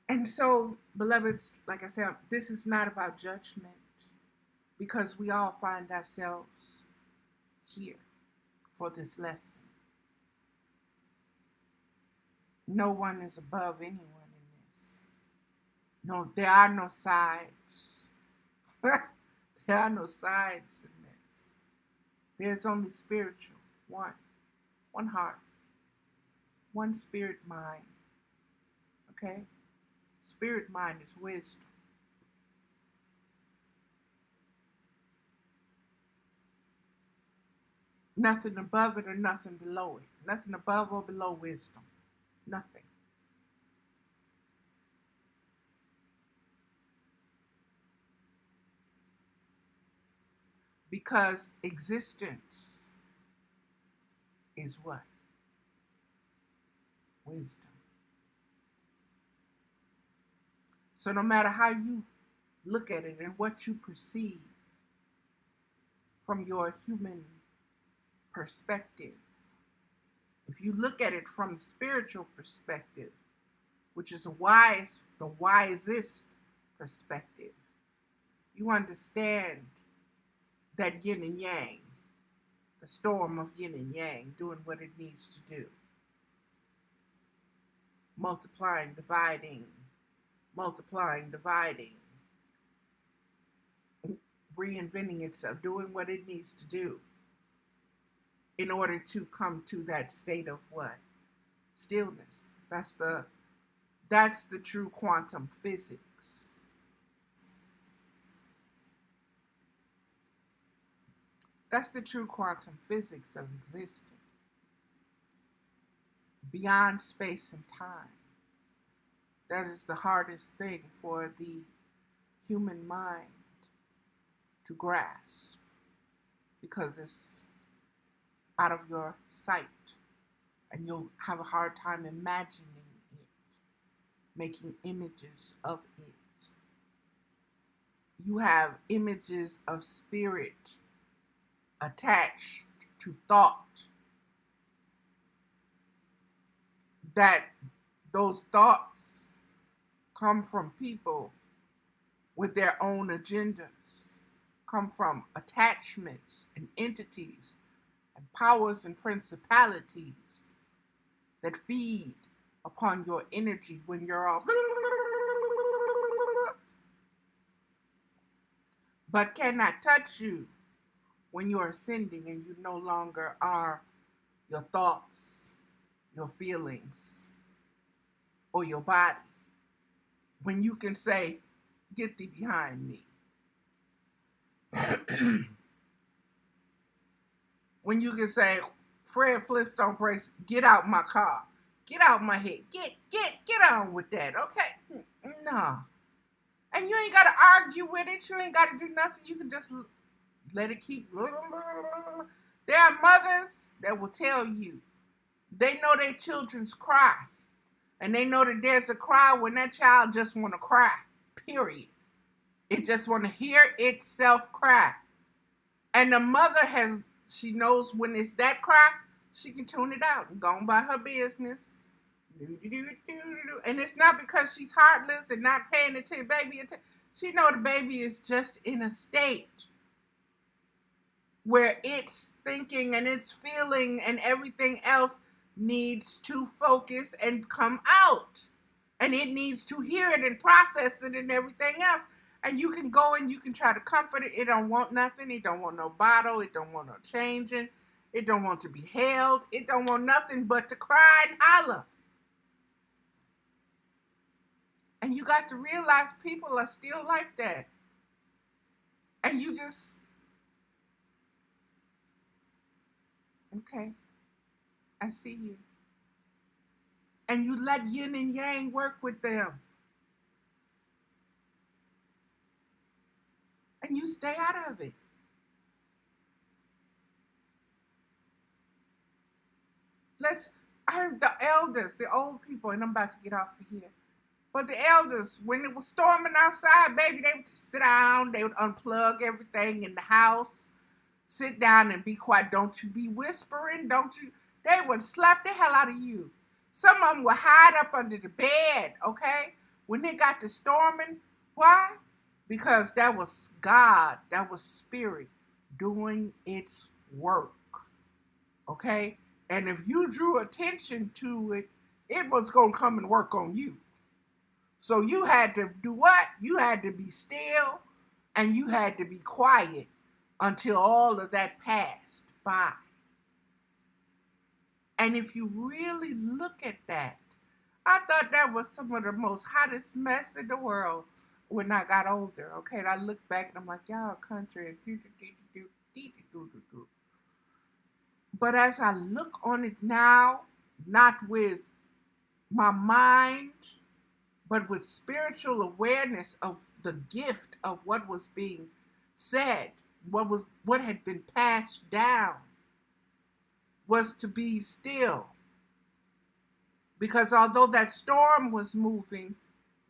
And so, beloveds, like I said, this is not about judgment, because we all find ourselves here for this lesson. No one is above anyone in this. No, there are no sides. There are no sides in this. There's only spiritual. One heart. One spirit mind. Okay? Spirit mind is wisdom. Nothing above it or nothing below it. Nothing above or below wisdom. Nothing. Because existence is what? Wisdom. So no matter how you look at it and what you perceive from your human perspective, if you look at it from a spiritual perspective, which is the wisest perspective, you understand that yin and yang, the storm of yin and yang, doing what it needs to do. Multiplying, dividing, reinventing itself, doing what it needs to do in order to come to that state of what? Stillness. That's the true quantum physics. That's the true quantum physics of existing beyond space and time. That is the hardest thing for the human mind to grasp because it's out of your sight and you'll have a hard time imagining it, making images of it. You have images of spirit attached to thought, that those thoughts come from people with their own agendas, come from attachments and entities and powers and principalities that feed upon your energy when you're all but cannot touch you when you're ascending and you no longer are your thoughts, your feelings, or your body. When you can say, get thee behind me. When you can say, Fred Flintstone Brace, get out my car. Get out my head. Get on with that, okay? No. And you ain't got to argue with it. You ain't got to do nothing. You can just let it keep. There are mothers that will tell you they know their children's cry. And they know that there's a cry when that child just want to cry, period. It just want to hear itself cry. And the mother she knows when it's that cry, she can tune it out and go on by her business. And it's not because she's heartless and not paying attention, baby. She know the baby is just in a state where it's thinking and it's feeling and everything else needs to focus and come out. And it needs to hear it and process it and everything else. And you can go and you can try to comfort it. It don't want nothing. It don't want no bottle. It don't want no changing. It don't want to be held. It don't want nothing but to cry and holler. And you got to realize people are still like that. And you just, okay, I see you. And you let yin and yang work with them. And you stay out of it. I heard the elders, the old people, and I'm about to get off of here. But the elders, when it was storming outside, baby, they would sit down, they would unplug everything in the house, sit down and be quiet. Don't you be whispering, they would slap the hell out of you. Some of them would hide up under the bed, okay? When they got to storming, why? Because that was God, that was spirit doing its work, okay? And if you drew attention to it, it was going to come and work on you. So you had to do what? You had to be still and you had to be quiet until all of that passed by. And if you really look at that, I thought that was some of the most hottest mess in the world when I got older. Okay, and I look back and I'm like, y'all country. But as I look on it now, not with my mind, but with spiritual awareness of the gift of what was being said, what had been passed down, was to be still. Because although that storm was moving,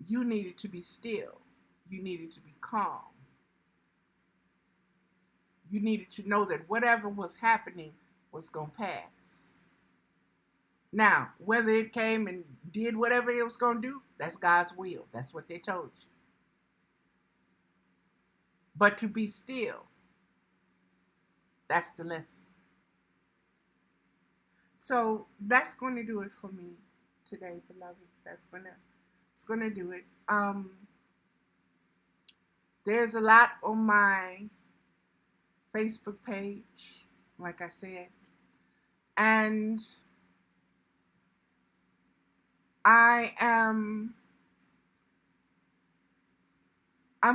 you needed to be still. You needed to be calm. You needed to know that whatever was happening was going to pass. Now, whether it came and did whatever it was going to do, that's God's will. That's what they told you. But to be still, that's the lesson. So that's going to do it for me today, beloveds. It's going to do it. There's a lot on my Facebook page, like I said, and I'm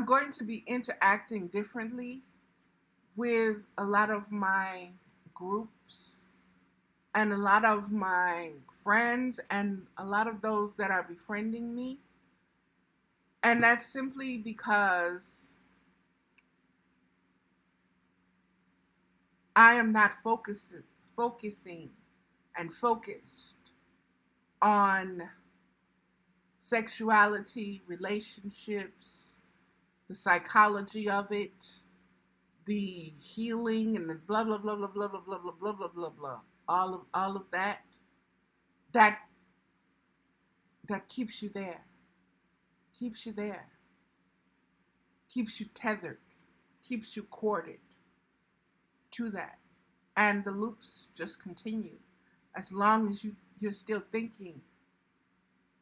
going to be interacting differently with a lot of my groups and a lot of my friends and a lot of those that are befriending me. And that's simply because I am not focusing and focused on sexuality, relationships, the psychology of it, the healing, and the blah blah blah blah blah blah blah blah blah blah blah blah. All of that. That that keeps you there. Keeps you there. Keeps you tethered. Keeps you corded to that. And the loops just continue. As long as you're still thinking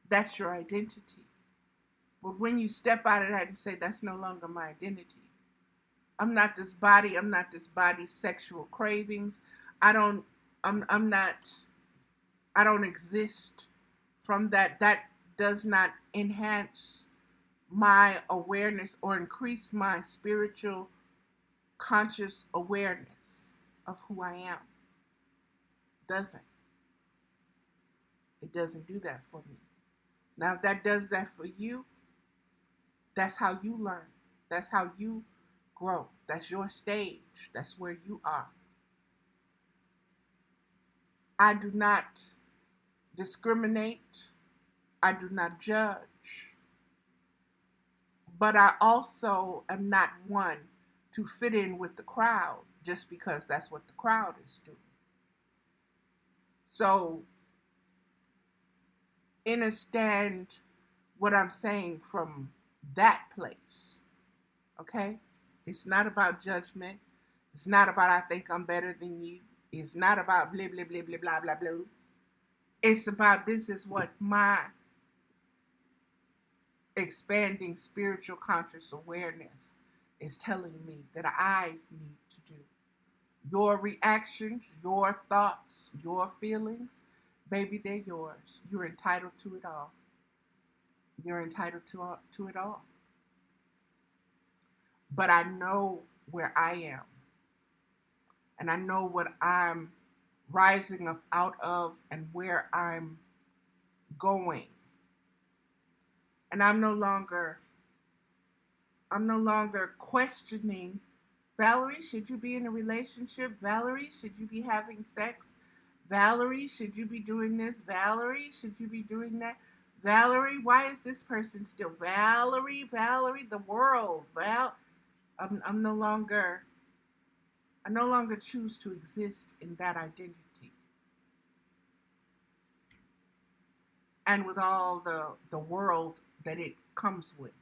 that's your identity. But when you step out of that and say that's no longer my identity. I'm not this body, I'm not this body's sexual cravings. I'm not, I don't exist from that. That does not enhance my awareness or increase my spiritual conscious awareness of who I am. Doesn't. It doesn't do that for me. Now, if that does that for you, that's how you learn. That's how you grow. That's your stage. That's where you are. I do not discriminate. I do not judge. But I also am not one to fit in with the crowd just because that's what the crowd is doing. So, understand what I'm saying from that place. Okay? It's not about judgment. It's not about I think I'm better than you. It's not about blah, blah, blah, blah, blah, blah, blah. It's about this is what my expanding spiritual conscious awareness is telling me that I need to do. Your reactions, your thoughts, your feelings, baby, they're yours. You're entitled to it all. You're entitled to it all. But I know where I am. And I know what I'm rising up out of and where I'm going. And I'm no longer questioning, Valerie, should you be in a relationship? Valerie, should you be having sex? Valerie, should you be doing this? Valerie, should you be doing that? Valerie, why is this person still? Valerie, the world. I no longer choose to exist in that identity. And with all the world that it comes with.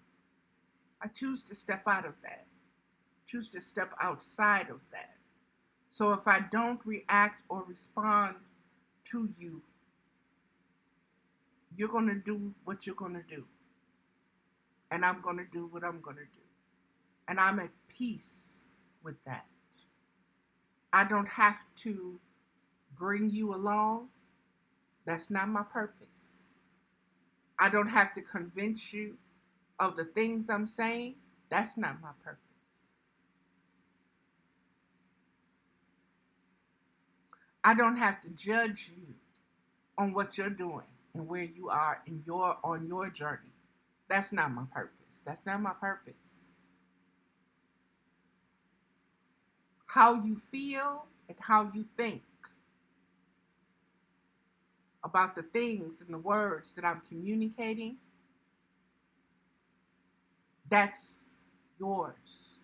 I choose to step out of that. Choose to step outside of that. So if I don't react or respond to you, you're going to do what you're going to do. And I'm going to do what I'm going to do. And I'm at peace with that. I don't have to bring you along. That's not my purpose. I don't have to convince you of the things I'm saying. That's not my purpose. I don't have to judge you on what you're doing and where you are on your journey. That's not my purpose. That's not my purpose. How you feel and how you think about the things and the words that I'm communicating, that's yours.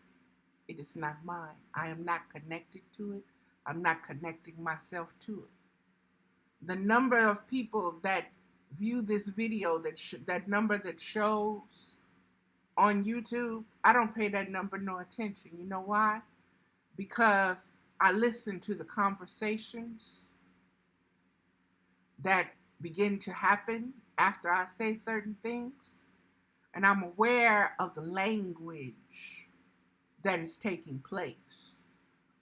It is not mine. I am not connected to it. I'm not connecting myself to it. The number of people that view this video, that number that shows on YouTube, I don't pay that number no attention. You know why? Because I listen to the conversations that begin to happen after I say certain things, and I'm aware of the language that is taking place,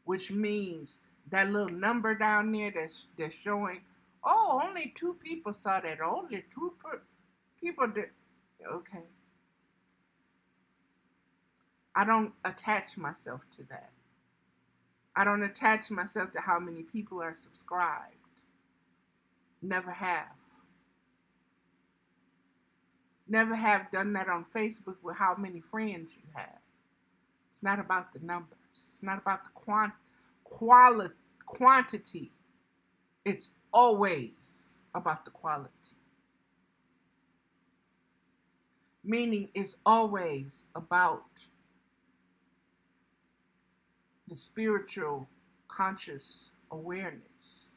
which means that little number down there that's showing, oh, only 2 people saw that, only 2 people did. Okay. I don't attach myself to that. I don't attach myself to how many people are subscribed. Never have. Never have done that on Facebook with how many friends you have. It's not about the numbers. It's not about the quantity. It's always about the quality. Meaning it's always about the spiritual conscious awareness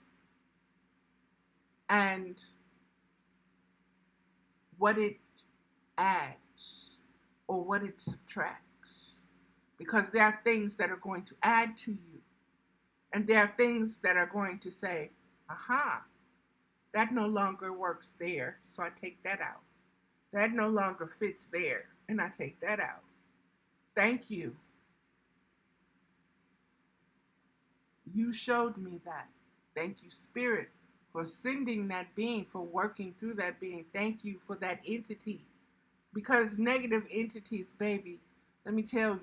and what it adds or what it subtracts. Because there are things that are going to add to you, and there are things that are going to say, aha, that no longer works there, so I take that out. That no longer fits there, and I take that out. Thank you. You showed me that. Thank you, Spirit, for sending that being, for working through that being. Thank you for that entity. Because negative entities, baby, let me tell you.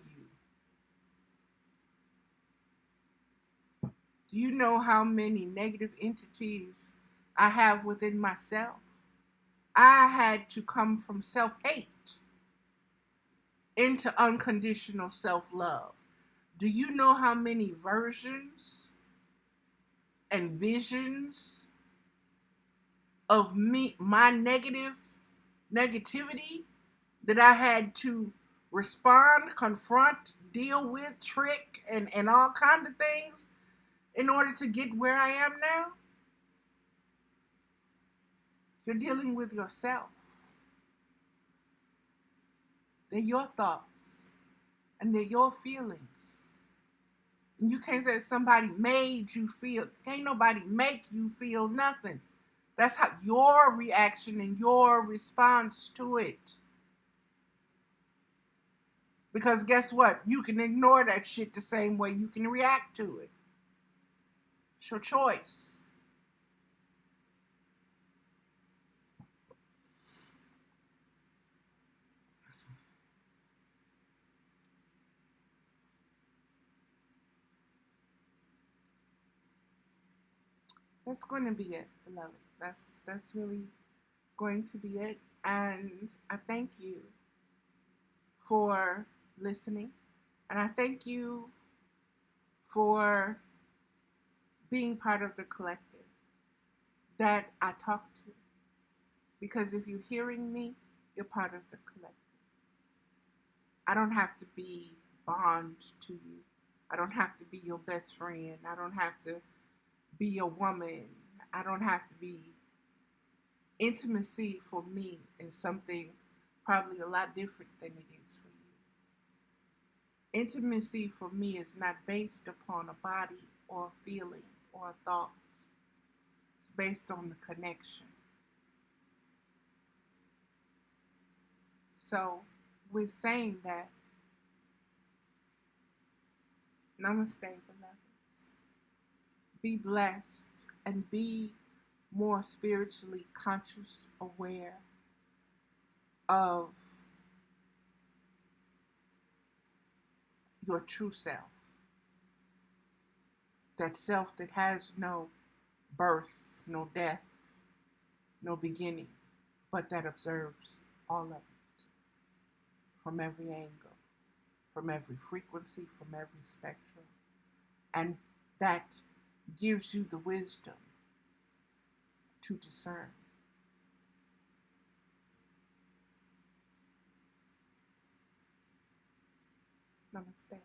Do you know how many negative entities I have within myself? I had to come from self-hate into unconditional self-love. Do you know how many versions and visions of me, my negativity that I had to respond, confront, deal with, trick, and all kinds of things in order to get where I am now? You're dealing with yourself. They're your thoughts and they're your feelings. And you can't say somebody made you feel. Can't nobody make you feel nothing. That's how your reaction and your response to it. Because guess what? You can ignore that shit the same way you can react to it. It's your choice. That's going to be it, beloved. That's really going to be it. And I thank you for listening. And I thank you for being part of the collective that I talk to. Because if you're hearing me, you're part of the collective. I don't have to be bond to you. I don't have to be your best friend. I don't have to be your woman. I don't have to be. Intimacy for me is something probably a lot different than it is for you. Intimacy for me is not based upon a body or a feeling or a thought. It's based on the connection. So, with saying that, namaste, beloveds. Be blessed and be more spiritually conscious, aware of your true self. That self that has no birth, no death, no beginning, but that observes all of it from every angle, from every frequency, from every spectrum. And that gives you the wisdom to discern. Namaste.